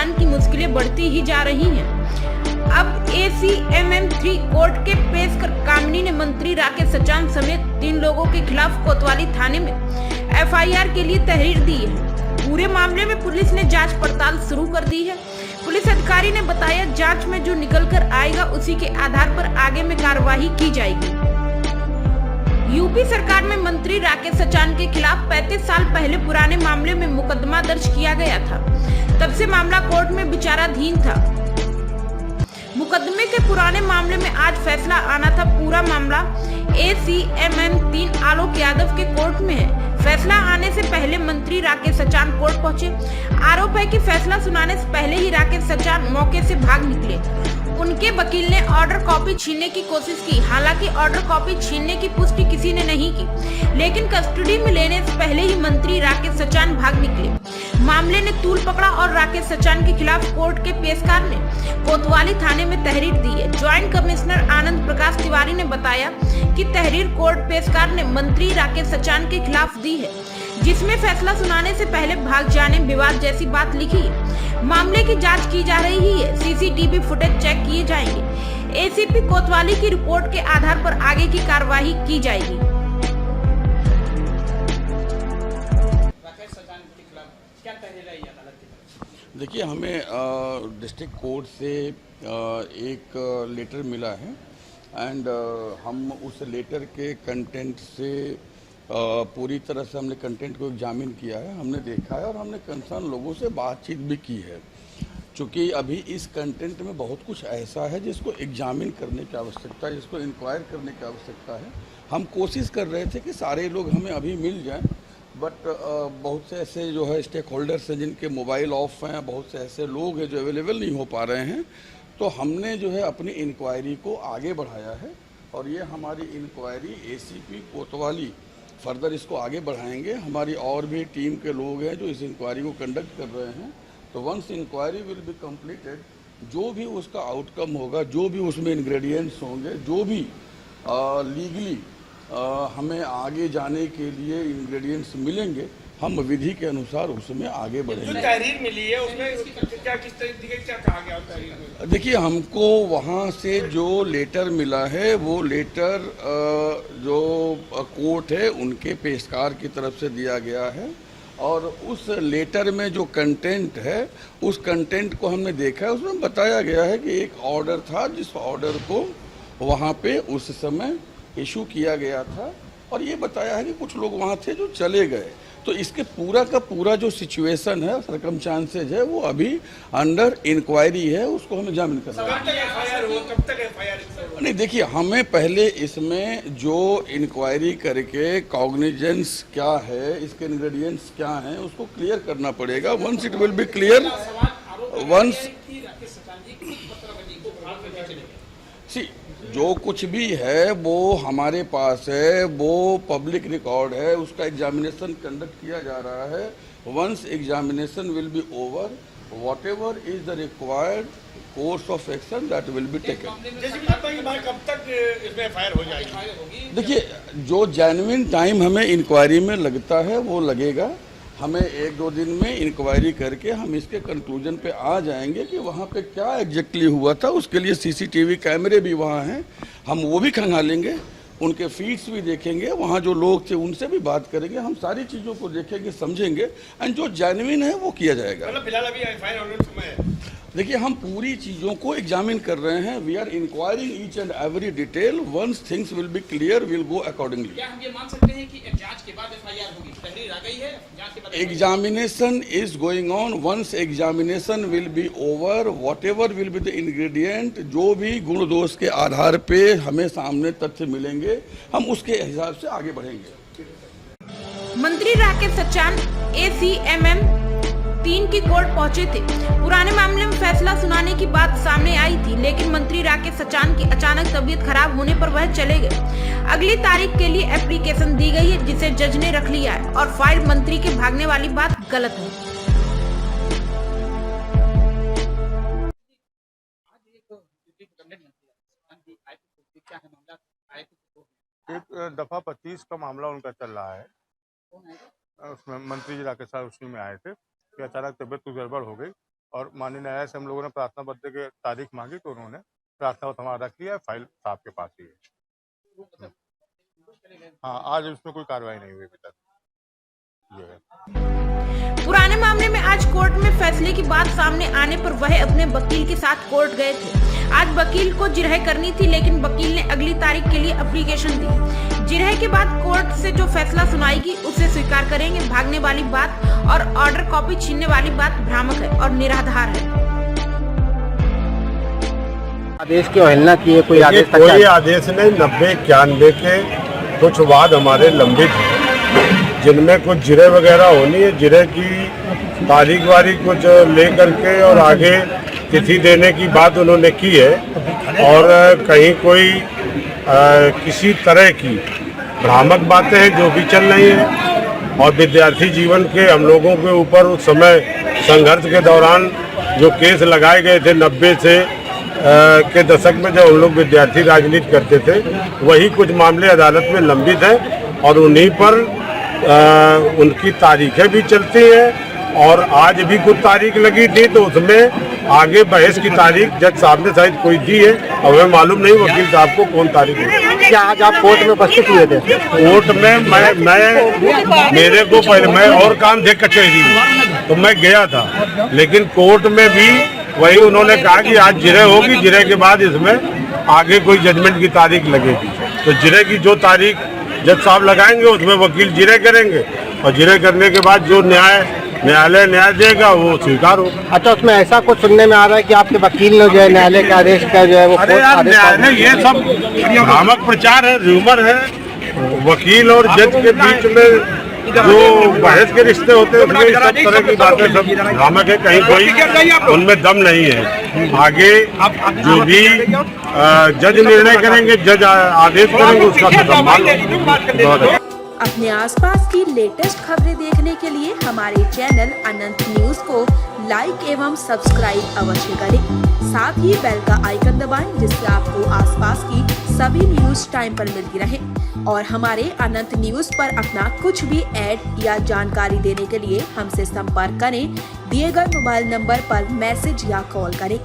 सचान की मुश्किलें बढ़ती ही जा रही हैं। अब ACMM 3 कोर्ट के पेश कर कामिनी ने मंत्री राकेश सचान समेत 3 लोगों के खिलाफ कोतवाली थाने में FIR के लिए तहरीर दी है। पूरे मामले में पुलिस ने जांच पड़ताल शुरू कर दी है। पुलिस अधिकारी ने बताया, जांच में जो निकल कर आएगा उसी के आधार पर आगे में कार्यवाही की जाएगी। यूपी सरकार में मंत्री राकेश सचान के खिलाफ 35 साल पहले पुराने मामले में मुकदमा दर्ज किया गया था। तब से मामला कोर्ट में विचाराधीन था। मुकदमे के पुराने मामले में आज फैसला आना था। पूरा मामला ACMM 3 आलोक यादव के कोर्ट में है। फैसला आने से पहले मंत्री राकेश सचान कोर्ट पहुंचे। आरोप है कि फैसला सुनाने से पहले ही राकेश सचान मौके से भाग निकले। उनके वकील ने ऑर्डर कॉपी छीनने की कोशिश की। हालांकि ऑर्डर कॉपी छीनने की पुष्टि किसी ने नहीं की, लेकिन कस्टडी में लेने से पहले ही मंत्री राकेश सचान भाग निकले। मामले ने तूल पकड़ा और राकेश सचान के खिलाफ कोर्ट के पेशकार ने कोतवाली थाने में तहरीर दी है। ज्वाइंट कमिश्नर आनंद प्रकाश तिवारी ने बताया कि तहरीर कोर्ट पेशकार ने मंत्री राकेश सचान के खिलाफ दी है, जिसमें फैसला सुनाने से पहले भाग जाने, विवाद जैसी बात लिखी है। मामले की जांच की जा रही है। CCTV फुटेज चेक किए जाएंगे। ACP कोतवाली की रिपोर्ट के आधार पर आगे की कार्रवाई की जाएगी। राकेश सचान के खिलाफ क्या तहरीर आई अदालत की तरफ से? देखिए, हमें डिस्ट्रिक्ट कोर्ट से एक लेटर मिला है एंड हम उस लेटर के कंटेंट से पूरी तरह से हमने कंटेंट को एग्जामिन किया है, हमने देखा है और हमने कंसर्न लोगों से बातचीत भी की है। चूँकि अभी इस कंटेंट में बहुत कुछ ऐसा है जिसको एग्जामिन करने की आवश्यकता है, जिसको इंक्वायर करने की आवश्यकता है। हम कोशिश कर रहे थे कि सारे लोग हमें अभी मिल जाएं, बट बहुत से ऐसे जो है स्टेक होल्डर्स हैं जिनके मोबाइल ऑफ हैं, बहुत से ऐसे लोग हैं जो अवेलेबल नहीं हो पा रहे हैं। तो हमने जो है अपनी इंक्वायरी को आगे बढ़ाया है और ये हमारी इंक्वायरी ACP कोतवाली फर्दर इसको आगे बढ़ाएंगे। हमारी और भी टीम के लोग हैं जो इस इंक्वायरी को कंडक्ट कर रहे हैं। तो once inquiry will be completed, जो भी उसका आउटकम होगा, जो भी उसमें इंग्रेडिएंट्स होंगे, जो भी लीगली हमें आगे जाने के लिए इंग्रेडिएंट्स मिलेंगे, हम विधि के अनुसार उसमें आगे बढ़ेंगे। जो तहरीर मिली है उसमें क्या किस तरीके क्या कहा गया तहरीर में? देखिए, हमको वहाँ से जो लेटर मिला है वो लेटर जो कोर्ट है उनके पेशकार की तरफ से दिया गया है और उस लेटर में जो कंटेंट है उस कंटेंट को हमने देखा है। उसमें बताया गया है कि एक ऑर्डर था जिस ऑर्डर को वहाँ पे उस समय इशू किया गया था और ये बताया है कि कुछ लोग वहाँ थे जो चले गए। तो इसके पूरा का पूरा जो सिचुएशन है, सर्कमस्टांसेज है, वो अभी अंडर इंक्वायरी है, उसको हम एग्जामिन कर रहे हैं। कब तक FIR? नहीं, देखिए, हमें पहले इसमें जो इंक्वायरी करके कॉग्निजेंस क्या है, इसके इंग्रेडिएंट्स क्या हैं, उसको क्लियर करना पड़ेगा। Once it will be clear, once जो कुछ भी है वो हमारे पास है, वो पब्लिक रिकॉर्ड है, उसका एग्जामिनेशन कंडक्ट किया जा रहा है। Once examination will be over, whatever is the required course of action that will be taken। कब तक इसमें FIR हो जाएगी? देखिए, जो जेन्युइन टाइम हमें इंक्वायरी में लगता है वो लगेगा। हमें 1-2 दिन में इंक्वायरी करके हम इसके कंक्लूजन पे आ जाएंगे कि वहाँ पे क्या एग्जैक्टली हुआ था। उसके लिए CCTV कैमरे भी वहाँ हैं, हम वो भी खंगालेंगे, उनके फीड्स भी देखेंगे, वहाँ जो लोग थे उनसे भी बात करेंगे। हम सारी चीज़ों को देखेंगे, समझेंगे एंड जो जेन्युइन है वो किया जाएगा। मतलब फिलहाल अभी FIR होने में समय है। देखिए, हम पूरी चीज़ों को एग्जामिन कर रहे हैं। We are inquiring each and every detail. Once things will be clear, will go accordingly. क्या हम ये मान सकते हैं कि जांच के बाद FIR होगी? तहरीर आ गई है, जांच के बाद examination is going on. Once examination will be over, whatever will be the ingredient, जो भी गुण दोष के आधार पे हमें सामने तथ्य मिलेंगे, हम उसके हिसाब से आगे बढ़ेंगे। मंत्री राकेश सचान ACMM 3 की कोर्ट पहुंचे थे। पुराने मामले में फैसला सुनाने की बात सामने आई थी, लेकिन मंत्री राकेश सचान की अचानक तबीयत खराब होने पर वह चले गए। अगली तारीख के लिए एप्लीकेशन दी गई है, जिसे जज ने रख लिया है और फाइल मंत्री के भागने वाली बात गलत है। एक दफा 25 का मामला उनका चल रहा है। उसमें मंत्री जी राकेश साहब उसी में आए थे कि अचानक तबीयत कुछ गड़बड़ हो गई और माननीय न्यायालय से हम लोगों ने प्रार्थना पत्र की तारीख मांगी तो उन्होंने प्रार्थना पत्र हमारा रख लिया, फाइल साहब के पास ही है। हाँ, आज उसमें कोई कार्रवाई नहीं हुई अभी तक। ये है। पुराने मामले में आज कोर्ट में फैसले की बात सामने आने पर वह अपने वकील के साथ कोर्ट गए थे। आज वकील को जिरह करनी थी, लेकिन वकील ने अगली तारीख के लिए एप्लीकेशन दी। जिरह के बाद कोर्ट से जो फैसला सुनाएगी उसे स्वीकार करेंगे। भागने वाली बात और ऑर्डर कॉपी छीनने वाली बात भ्रामक है और निराधार है। आदेश की अवहेलना की है, कोई आदेश तक कोई आदेश नहीं। 90-91 के कुछ वाद हमारे लंबित हैं, जिनमें कुछ जिरे वगैरह होनी है। जिरे की तारीख वारीख कुछ लेकर के और आगे तिथि देने की बात उन्होंने की है, और कहीं कोई किसी तरह की भ्रामक बातें हैं जो भी चल रही हैं। और विद्यार्थी जीवन के हम लोगों के ऊपर उस समय संघर्ष के दौरान जो केस लगाए गए थे 90 से के दशक में जब हम लोग विद्यार्थी राजनीति करते थे, वही कुछ मामले अदालत में लंबित हैं और उन्हीं पर उनकी तारीखें भी चलती हैं। और आज भी कुछ तारीख लगी थी तो उसमें आगे बहस की तारीख जज साहब ने शायद कोई दी है, और हमें मालूम नहीं वकील साहब को कौन तारीख है। क्या आज आप कोर्ट में उपस्थित हुए थे? कोर्ट में मैं मेरे को पहले मैं और काम थे कचहरी में, तो मैं गया था, लेकिन कोर्ट में भी वही उन्होंने कहा कि आज जिरह होगी, जिरह के बाद इसमें आगे कोई जजमेंट की तारीख लगेगी। तो जिरह की जो तारीख जज साहब लगाएंगे उसमें वकील जिरह करेंगे, और जिरह करने के बाद जो न्यायालय न्याय देगा वो स्वीकार हो। अच्छा, उसमें ऐसा कुछ सुनने में आ रहा है कि आपके वकील ने जो है न्यायालय के आदेश का जो है वो अरे यार, न्यायालय ये सब भ्रामक प्रचार है, र्यूमर है। वकील और जज के बीच में जो बहस के रिश्ते होते हैं उसमें सब तरह की बातें सब भ्रामक है, कहीं कोई उनमें दम नहीं है। आगे जो भी जज निर्णय करेंगे, जज आदेश करेंगे, उसका सम्मान। अपने आसपास की लेटेस्ट खबरें देखने के लिए हमारे चैनल अनंत न्यूज को लाइक एवं सब्सक्राइब अवश्य करें। साथ ही बेल का आइकन दबाएं, जिससे आपको आसपास की सभी न्यूज टाइम पर मिलती रहे। और हमारे अनंत न्यूज पर अपना कुछ भी ऐड या जानकारी देने के लिए हमसे संपर्क करें। दिए गए मोबाइल नंबर पर मैसेज या कॉल करें।